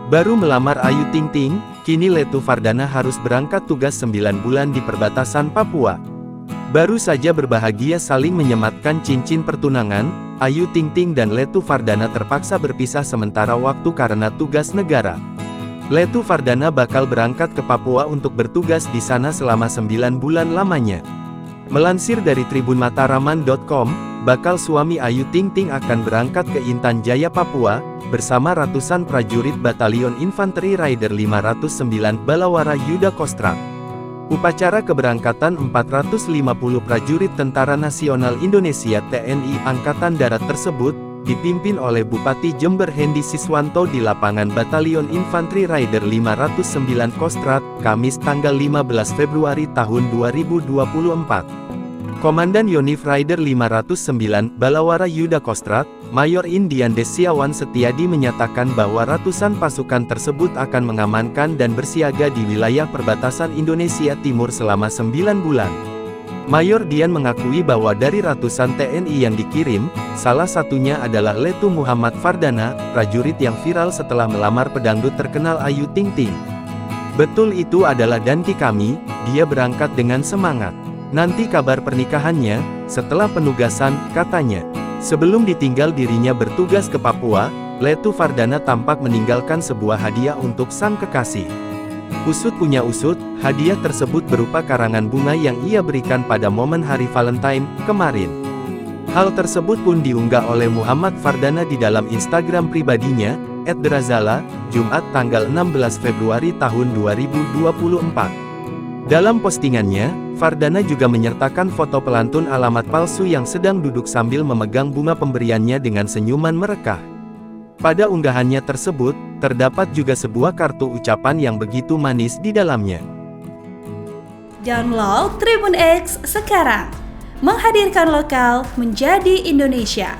Baru melamar Ayu Ting Ting, kini Letu Fardana harus berangkat tugas 9 bulan di perbatasan Papua. Baru saja berbahagia saling menyematkan cincin pertunangan, Ayu Ting Ting dan Letu Fardana terpaksa berpisah sementara waktu karena tugas negara. Letu Fardana bakal berangkat ke Papua untuk bertugas di sana selama 9 bulan lamanya. Melansir dari tribunmataraman.com, bakal suami Ayu Ting Ting akan berangkat ke Intan Jaya, Papua, bersama ratusan prajurit Batalion Infanteri Raider 509 Balawara Yuda Kostrad. Upacara keberangkatan 450 prajurit Tentara Nasional Indonesia TNI Angkatan Darat tersebut, dipimpin oleh Bupati Jember Hendi Siswanto di lapangan Batalion Infanteri Raider 509 Kostrad, Kamis tanggal 15 Februari tahun 2024. Komandan Yonif Raider 509 Balawara Yuda Kostrad, Mayor Indian Desiawan Setiadi menyatakan bahwa ratusan pasukan tersebut akan mengamankan dan bersiaga di wilayah perbatasan Indonesia Timur selama 9 bulan. Mayor Dian mengakui bahwa dari ratusan TNI yang dikirim, salah satunya adalah Letu Muhammad Fardana, prajurit yang viral setelah melamar pedangdut terkenal Ayu Ting Ting. Betul, itu adalah danki kami, dia berangkat dengan semangat. Nanti kabar pernikahannya, setelah penugasan, katanya. Sebelum ditinggal dirinya bertugas ke Papua, Letu Fardana tampak meninggalkan sebuah hadiah untuk sang kekasih. Usut punya usut, hadiah tersebut berupa karangan bunga yang ia berikan pada momen Hari Valentine kemarin. Hal tersebut pun diunggah oleh Muhammad Fardana di dalam Instagram pribadinya, @drazala, Jumat tanggal 16 Februari tahun 2024. Dalam postingannya, Fardana juga menyertakan foto pelantun alamat palsu yang sedang duduk sambil memegang bunga pemberiannya dengan senyuman merekah. Pada unggahannya tersebut, terdapat juga sebuah kartu ucapan yang begitu manis di dalamnya. Download Tribun X sekarang, menghadirkan lokal menjadi Indonesia.